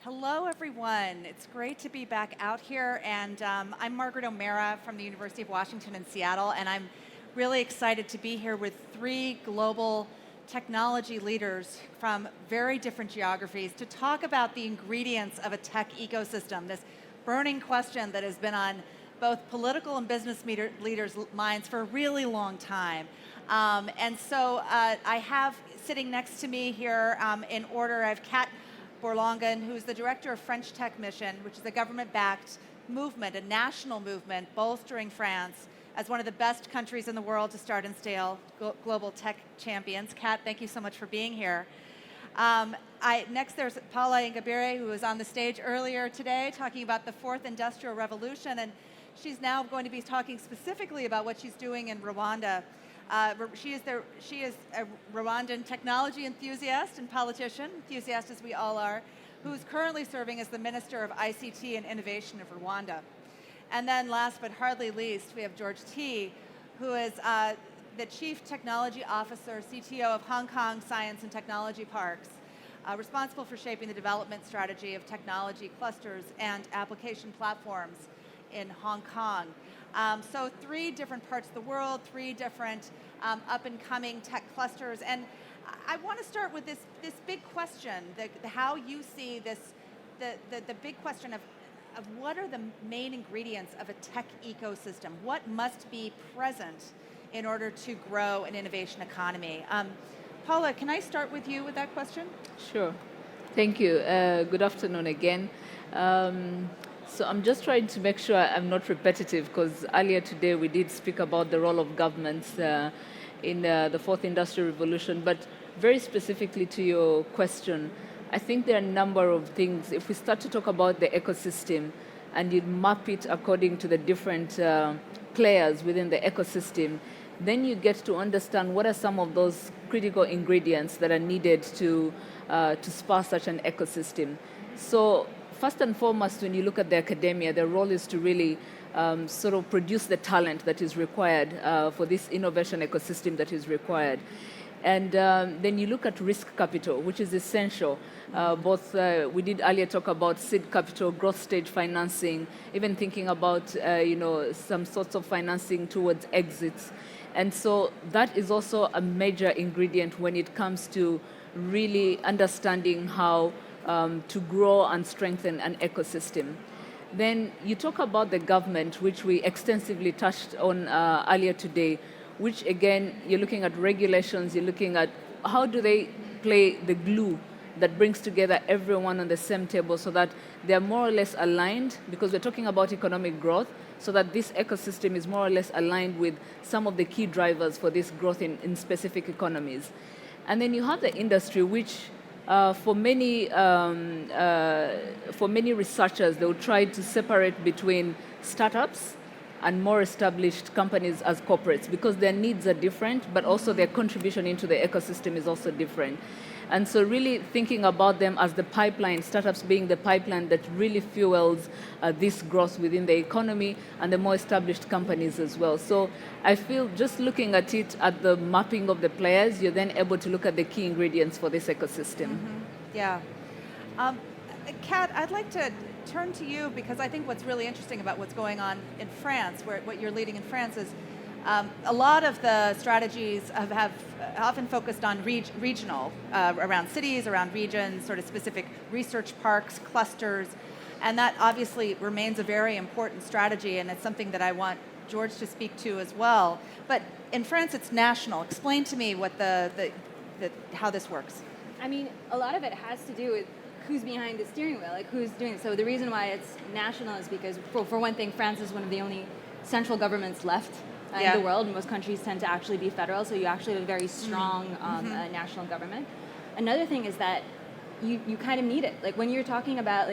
Hello, everyone. It's great to be back out here, and I'm Margaret O'Mara from the University of Washington in Seattle, and I'm really excited to be here with three global technology leaders from very different geographies to talk about the ingredients of a tech ecosystem, this burning question that has been on both political and business leaders' minds for a really long time. I have sitting next to me here in order, I have Kat Borlongen, who's the director of French Tech Mission, which is a government-backed movement, a national movement, bolstering France as one of the best countries in the world to start and scale global tech champions. Kat, thank you so much for being here. Next, there's Paula Ingabire, who was on the stage earlier today talking about the fourth industrial revolution, and she's now going to be talking specifically about what she's doing in Rwanda. She is a Rwandan technology enthusiast and politician, enthusiast as we all are, who's currently serving as the Minister of ICT and Innovation of Rwanda. And then last but hardly least, we have George T., who is the Chief Technology Officer, CTO of Hong Kong Science and Technology Parks, responsible for shaping the development strategy of technology clusters and application platforms in Hong Kong. So three different parts of the world, three different up-and-coming tech clusters. And I want to start with this big question, how you see this, the big question of what are the main ingredients of a tech ecosystem? What must be present in order to grow an innovation economy? Paula, can I start with you with that question? Sure. Thank you. Good afternoon again. So I'm just trying to make sure I'm not repetitive, because earlier today we did speak about the role of governments in the fourth industrial revolution, but very specifically to your question, I think there are a number of things. If we start to talk about the ecosystem and you map it according to the different players within the ecosystem, then you get to understand what are some of those critical ingredients that are needed to spur such an ecosystem. So first and foremost, when you look at the academia, their role is to really sort of produce the talent that is required for this innovation ecosystem that is required. And then you look at risk capital, which is essential. We did earlier talk about seed capital, growth stage financing, even thinking about some sorts of financing towards exits. And so that is also a major ingredient when it comes to really understanding how to grow and strengthen an ecosystem. Then you talk about the government, which we extensively touched on earlier today, which again, you're looking at regulations, you're looking at how do they play the glue that brings together everyone on the same table so that they're more or less aligned, because we're talking about economic growth, so that this ecosystem is more or less aligned with some of the key drivers for this growth in specific economies. And then you have the industry, which for many researchers, they will try to separate between startups and more established companies as corporates, because their needs are different, but also their contribution into the ecosystem is also different. And so really thinking about them as the pipeline, startups being the pipeline that really fuels this growth within the economy, and the more established companies as well. So I feel just looking at it at the mapping of the players, you're then able to look at the key ingredients for this ecosystem. Mm-hmm. Yeah. Kat, I'd like to turn to you, because I think what's really interesting about what's going on in France, what you're leading in France, is a lot of the strategies have often focused on regional, around cities, around regions, sort of specific research parks, clusters, and that obviously remains a very important strategy, and it's something that I want George to speak to as well. But in France, it's national. Explain to me what how this works. I mean, a lot of it has to do with who's behind the steering wheel, like who's doing it. So the reason why it's national is because, for one thing, France is one of the only central governments left in the world. Most countries tend to actually be federal, so you actually have a very strong national government. Another thing is that you kind of need it. Like when you're talking about,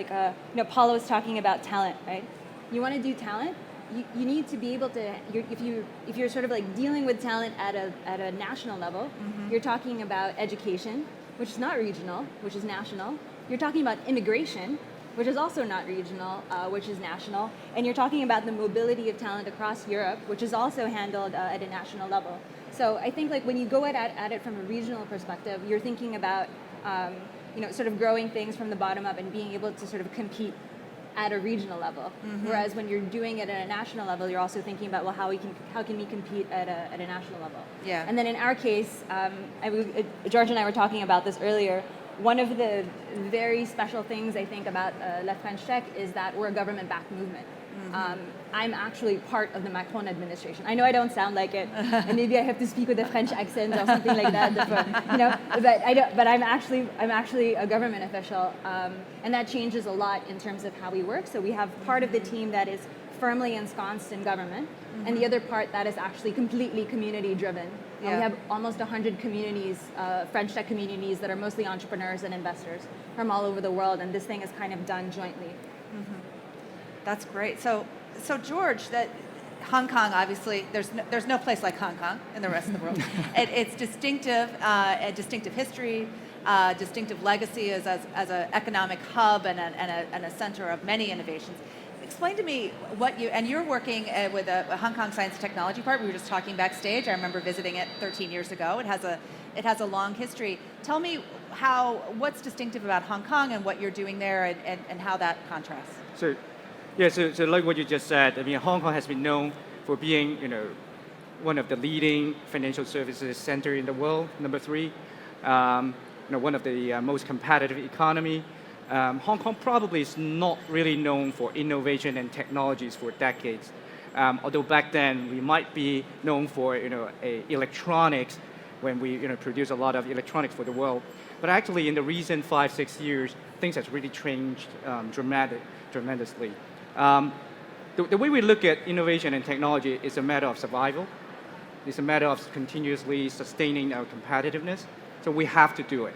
Paula was talking about talent, right? You want to do talent, you need to be able to, if you're sort of like dealing with talent at a national level, you're talking about education, which is not regional, which is national. You're talking about immigration, which is also not regional, which is national. And you're talking about the mobility of talent across Europe, which is also handled at a national level. So I think like when you go at it from a regional perspective, you're thinking about sort of growing things from the bottom up and being able to sort of compete at a regional level. Whereas when you're doing it at a national level, you're also thinking about, well, how can we compete at a national level? Yeah. And then in our case, George and I were talking about this earlier. One of the very special things I think about La French Tech is that we're a government-backed movement. I'm actually part of the Macron administration. I know I don't sound like it, and maybe I have to speak with a French accent or something like that. But I don't. But I'm actually a government official, and that changes a lot in terms of how we work. So we have part of the team that is firmly ensconced in government, and the other part that is actually completely community-driven. Yeah. We have almost 100 communities, French tech communities that are mostly entrepreneurs and investors from all over the world, and this thing is kind of done jointly. That's great. So George, that Hong Kong, obviously, there's no place like Hong Kong in the rest of the world. It's distinctive, a distinctive history, distinctive legacy as an economic hub and a center of many innovations. Explain to me you're working with a Hong Kong Science and Technology Park. We were just talking backstage. I remember visiting it 13 years ago. It has a long history. Tell me what's distinctive about Hong Kong and what you're doing there and how that contrasts. So like what you just said, I mean, Hong Kong has been known for being, one of the leading financial services center in the world, number 3. One of the most competitive economy. Hong Kong probably is not really known for innovation and technologies for decades. Although back then we might be known for, electronics when we, produce a lot of electronics for the world. But actually, in the recent 5-6 years, things have really changed tremendously. The way we look at innovation and technology is a matter of survival. It's a matter of continuously sustaining our competitiveness. So we have to do it.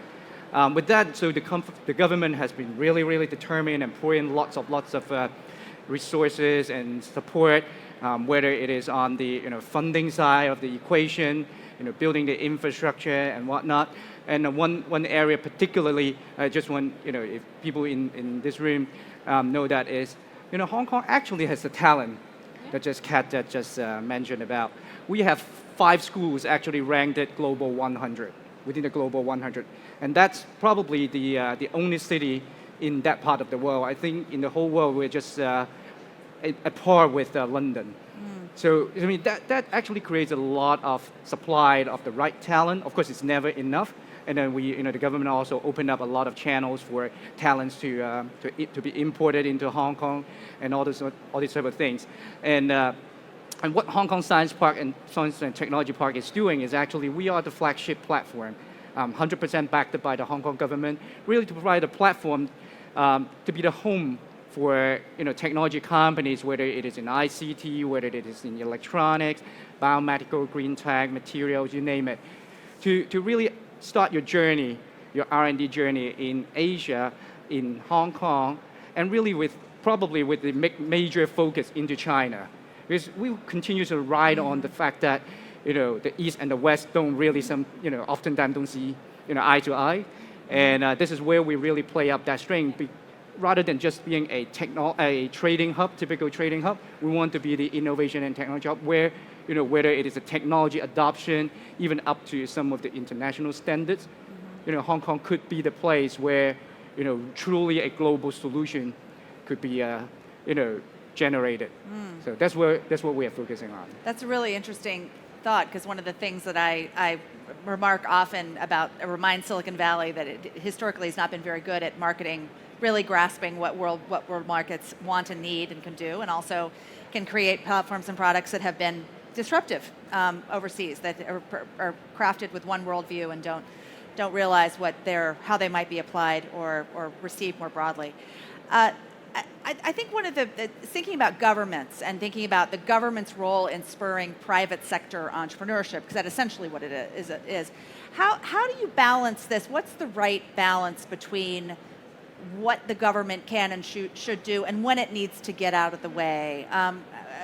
With that, so the government has been really, really determined and pouring lots of resources and support, whether it is on the funding side of the equation, building the infrastructure and whatnot. And one area particularly, I just want if people in this room know that is, Hong Kong actually has the talent that Kat just mentioned about. We have 5 schools actually ranked at Global 100, within the Global 100. And that's probably the only city in that part of the world. I think in the whole world, we're just at par with London. So, I mean, that actually creates a lot of supply of the right talent. Of course, it's never enough. And then the government also opened up a lot of channels for talents to be imported into Hong Kong and all these type of things. And what Hong Kong Science Park and Science and Technology Park is doing is actually we are the flagship platform, 100% backed by the Hong Kong government, really to provide a platform to be the home for technology companies, whether it is in ICT, whether it is in electronics, biomedical, green tech, materials, you name it, to really start your journey, your R&D journey in Asia, in Hong Kong, and really probably with the major focus into China. Because we continue to ride on the fact that the East and the West don't really oftentimes don't see eye to eye, and this is where we really play up that strength. Rather than just being a trading hub, typical trading hub, we want to be the innovation and technology hub where whether it is a technology adoption, even up to some of the international standards, Hong Kong could be the place where truly a global solution could be generated. So that's what we are focusing on. That's a really interesting thought, because one of the things that I remark often about, remind Silicon Valley that it historically has not been very good at marketing, really grasping what world markets want and need and can do, and also can create platforms and products that have been disruptive overseas, that are crafted with one worldview and don't realize how they might be applied or received more broadly. I think one of the thinking about governments and thinking about the government's role in spurring private sector entrepreneurship, because that's essentially what it is. How do you balance this? What's the right balance between what the government can and should do and when it needs to get out of the way?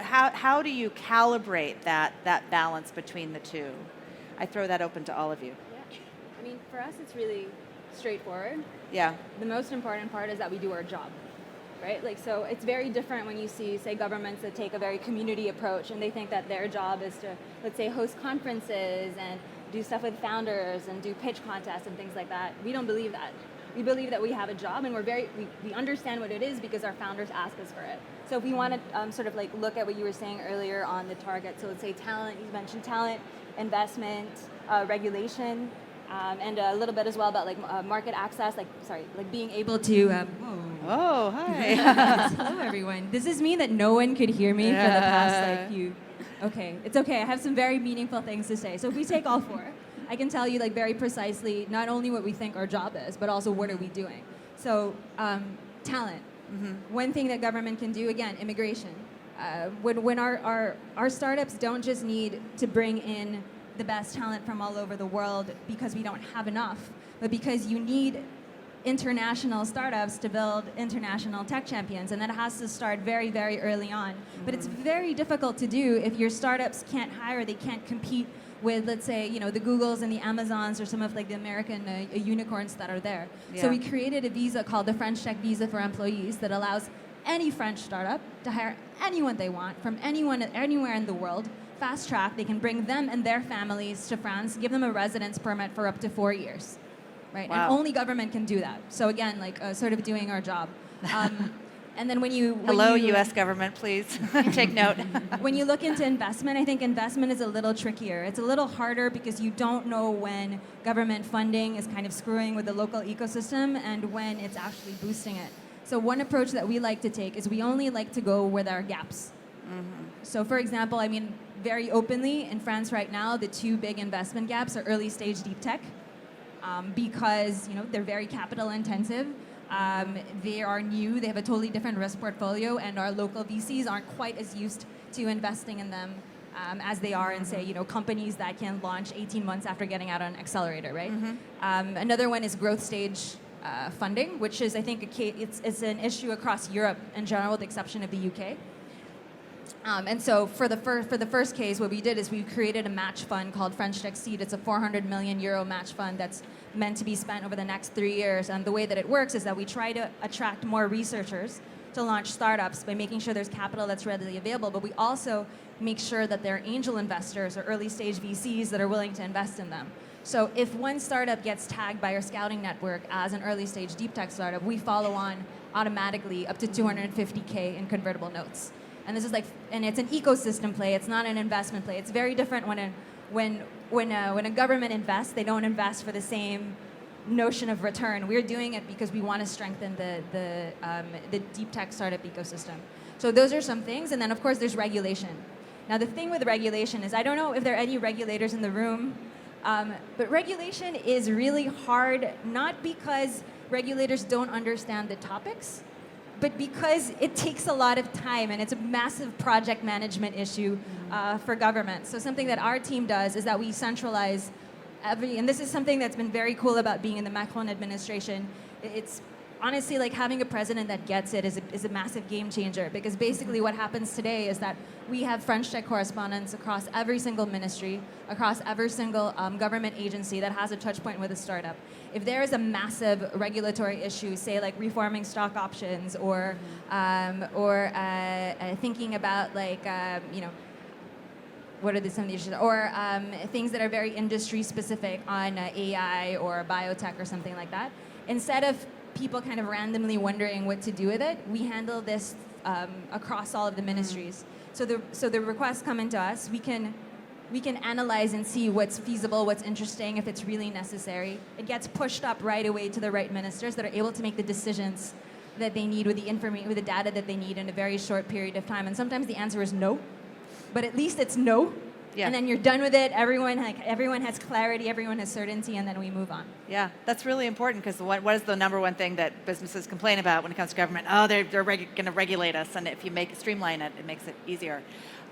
How do you calibrate that balance between the two? I throw that open to all of you. Yeah. I mean, for us, it's really straightforward. Yeah. The most important part is that we do our job. right? Like, so it's very different when you see, say, governments that take a very community approach and they think that their job is to, let's say, host conferences and do stuff with founders and do pitch contests and things like that. We don't believe that. We believe that we have a job and we understand what it is because our founders ask us for it. So if we want to sort of like look at what you were saying earlier on the target, so let's say talent, you mentioned talent, investment, regulation, and a little bit as well about like market access, like being able to. Oh, hi. Hello, everyone. Does this mean that no one could hear me for the past like few? Okay, it's okay. I have some very meaningful things to say. So if we take all four, I can tell you like very precisely not only what we think our job is, but also what are we doing. So talent. Mm-hmm. One thing that government can do, again, immigration. When our startups don't just need to bring in the best talent from all over the world because we don't have enough, but because you need international startups to build international tech champions, and that has to start very, very early on. Mm-hmm. But it's very difficult to do if your startups can't hire, they can't compete with, let's say, the Googles and the Amazons or some of like the American unicorns that are there. Yeah. So we created a visa called the French Tech Visa for Employees that allows any French startup to hire anyone they want from anywhere in the world. Fast track, they can bring them and their families to France, give them a residence permit for up to 4 years. Right, wow. And only government can do that. So again, like sort of doing our job. And then Hello, U.S. government, please take note. When you look into investment, I think investment is a little trickier. It's a little harder because you don't know when government funding is kind of screwing with the local ecosystem and when it's actually boosting it. So one approach that we like to take is we only like to go where there are gaps. Mm-hmm. So for example, I mean, very openly in France right now, the two big investment gaps are early stage deep tech. Because they're very capital intensive, they are new, they have a totally different risk portfolio, and our local VCs aren't quite as used to investing in them as they are in, say, companies that can launch 18 months after getting out on an accelerator, right? Mm-hmm. Another one is growth stage funding, which is, I think, it's an issue across Europe in general, with the exception of the UK. And so for the first case, what we did is we created a match fund called French Tech Seed. It's a 400 million euro match fund that's meant to be spent over the next 3 years. And the way that it works is that we try to attract more researchers to launch startups by making sure there's capital that's readily available. But we also make sure that there are angel investors or early stage VCs that are willing to invest in them. So if one startup gets tagged by our scouting network as an early stage deep tech startup, we follow on automatically up to 250K in convertible notes. And this is and it's an ecosystem play. It's not an investment play. It's very different when a government invests. They don't invest for the same notion of return. We're doing it because we want to strengthen the deep tech startup ecosystem. So those are some things. And then of course there's regulation. Now the thing with regulation is I don't know if there are any regulators in the room, but regulation is really hard, not because regulators don't understand the topics, but because it takes a lot of time and it's a massive project management issue for government. So something that our team does is that we centralize and this is something that's been very cool about being in the Macron administration. It's honestly like having a president that gets it is a massive game changer, because basically what happens today is that we have French tech correspondents across every single ministry, across every single government agency that has a touch point with a startup. If there is a massive regulatory issue, say like reforming stock options or thinking about like, what are some of the issues? Or things that are very industry specific on AI or biotech or something like that. Instead of people kind of randomly wondering what to do with it, we handle this across all of the ministries. So the requests come into us. We can analyze and see what's feasible, what's interesting, if it's really necessary. It gets pushed up right away to the right ministers that are able to make the decisions that they need with the information, with the data that they need in a very short period of time. And sometimes the answer is no, but at least it's no. Yeah. And then you're done with it. Everyone has clarity, everyone has certainty, and then we move on. Yeah, that's really important, because what is the number one thing that businesses complain about when it comes to government? Oh, they're going to regulate us, and if you streamline it, it makes it easier.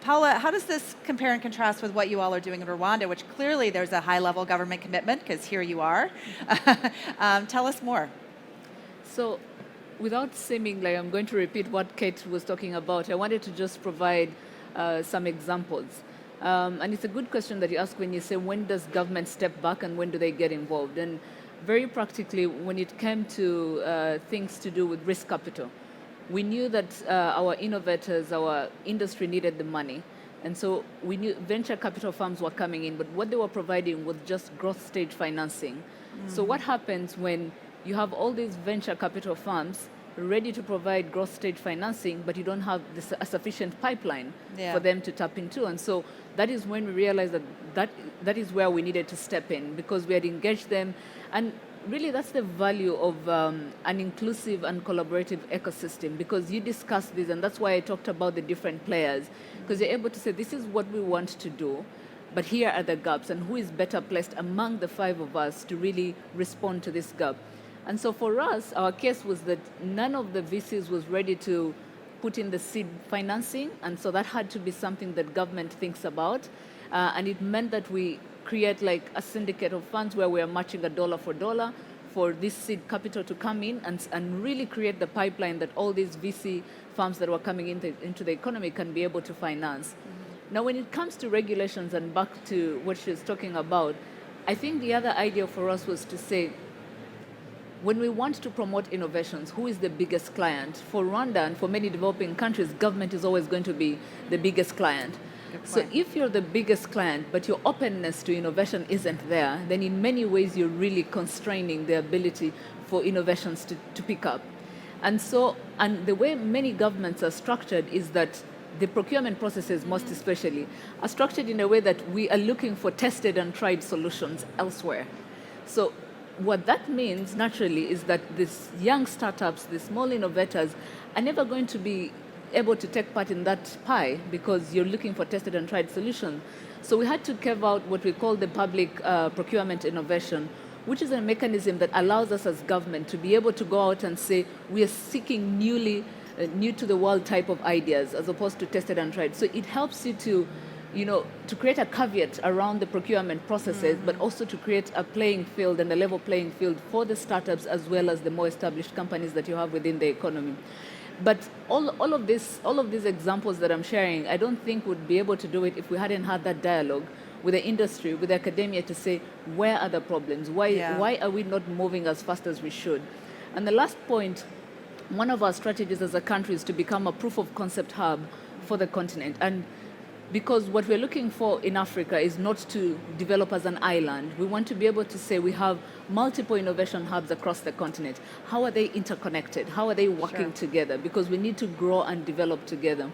Paula, how does this compare and contrast with what you all are doing in Rwanda, which clearly there's a high-level government commitment, because here you are. Tell us more. So, without seeming like I'm going to repeat what Kate was talking about, I wanted to just provide some examples. And it's a good question that you ask when you say, when does government step back and when do they get involved? And very practically, when it came to things to do with risk capital, we knew that our innovators, our industry needed the money. And so we knew venture capital firms were coming in, but what they were providing was just growth stage financing. So what happens when you have all these venture capital firms ready to provide growth stage financing, but you don't have a sufficient pipeline for them to tap into? And so that is when we realized that is where we needed to step in, because we had engaged them. And really, that's the value of an inclusive and collaborative ecosystem, because you discussed this, and that's why I talked about the different players, because you're able to say, this is what we want to do, but here are the gaps, and who is better placed among the five of us to really respond to this gap. And so for us, our case was that none of the VCs was ready to put in the seed financing, and so that had to be something that government thinks about. And it meant that we create like a syndicate of funds where we are matching $1 for $1 for this seed capital to come in and really create the pipeline that all these VC firms that were coming into the economy can be able to finance. Now, when it comes to regulations, and back to what she was talking about, I think the other idea for us was to say, when we want to promote innovations, who is the biggest client? For Rwanda and for many developing countries, government is always going to be the biggest client. So if you're the biggest client, but your openness to innovation isn't there, then in many ways you're really constraining the ability for innovations to pick up. And so, and the way many governments are structured is that the procurement processes, most especially, are structured in a way that we are looking for tested and tried solutions elsewhere. So what that means, naturally, is that these young startups, the small innovators, are never going to be able to take part in that pie, because you're looking for tested and tried solutions. So we had to carve out what we call the public procurement innovation, which is a mechanism that allows us as government to be able to go out and say, we are seeking new to the world type of ideas, as opposed to tested and tried. So it helps you to create a caveat around the procurement processes, but also to create a playing field and a level playing field for the startups as well as the more established companies that you have within the economy. But all of these examples that I'm sharing, I don't think would be able to do it if we hadn't had that dialogue with the industry, with academia, to say, where are the problems? Why are we not moving as fast as we should? And the last point, one of our strategies as a country is to become a proof of concept hub for the continent. And because what we're looking for in Africa is not to develop as an island. We want to be able to say we have multiple innovation hubs across the continent. How are they interconnected? How are they working together? Because we need to grow and develop together.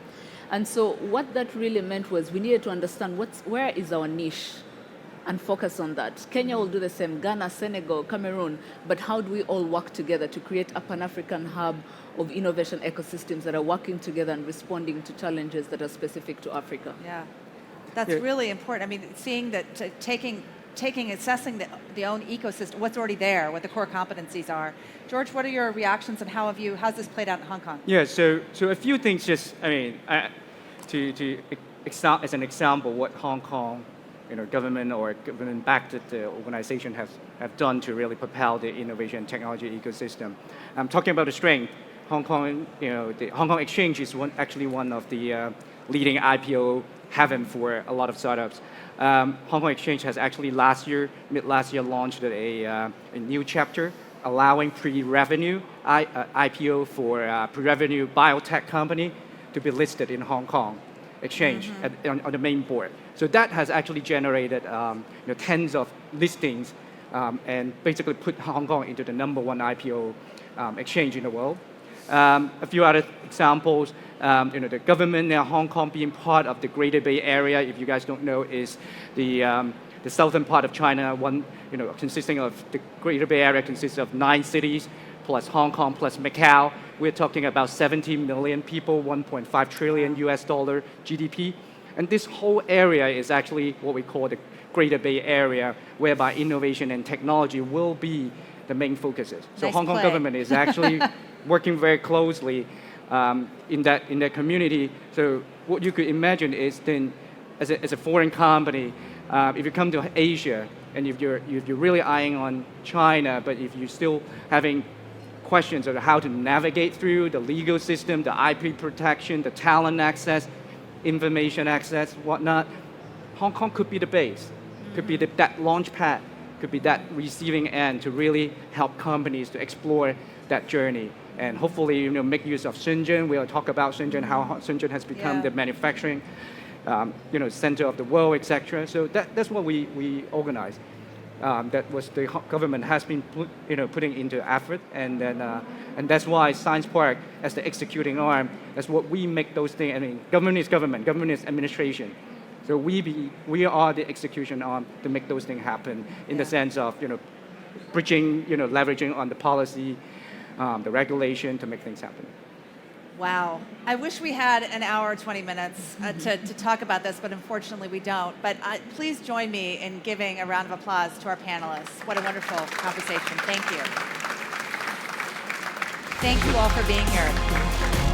And so what that really meant was we needed to understand where is our niche and focus on that. Kenya will do the same, Ghana, Senegal, Cameroon, but how do we all work together to create a Pan-African hub of innovation ecosystems that are working together and responding to challenges that are specific to Africa? Yeah, that's really important. I mean, seeing that, assessing the own ecosystem, what's already there, what the core competencies are. George, what are your reactions, and how's this played out in Hong Kong? Yeah, so a few things. As an example, what Hong Kong, government or government-backed organization have done to really propel the innovation and technology ecosystem. I'm talking about the strength. Hong Kong, the Hong Kong Exchange is actually one of the leading IPO heaven for a lot of startups. Hong Kong Exchange has actually mid last year, launched a new chapter allowing pre-revenue IPO for pre-revenue biotech company to be listed in Hong Kong Exchange on the main board. So that has actually generated tens of listings and basically put Hong Kong into the #1 IPO exchange in the world. A few other examples, the government in Hong Kong being part of the Greater Bay Area, if you guys don't know, is the southern part of China, consisting of the Greater Bay Area consists of 9 cities, plus Hong Kong, plus Macau. We're talking about 70 million people, $1.5 trillion GDP. And this whole area is actually what we call the Greater Bay Area, whereby innovation and technology will be the main focuses. So Nice Hong Kong play. government is actually working very closely in that community. So what you could imagine is then, as a foreign company, if you come to Asia and if you're really eyeing on China, but if you're still having questions of how to navigate through the legal system, the IP protection, the talent access, information access, whatnot, Hong Kong could be the base, could be that launch pad, could be that receiving end to really help companies to explore that journey. and hopefully, make use of Shenzhen. We'll talk about Shenzhen, how Shenzhen has become the manufacturing, center of the world, etc. So that's what we organized. That was the government has been putting into effort, and then and that's why Science Park, as the executing arm, that's what we make those things. I mean, government is government, government is administration. So we are the execution arm to make those things happen in the sense of bridging, leveraging on the policy, the regulation to make things happen. Wow. I wish we had an hour, 20 minutes to talk about this, but unfortunately we don't. But please join me in giving a round of applause to our panelists. What a wonderful conversation. Thank you. Thank you all for being here.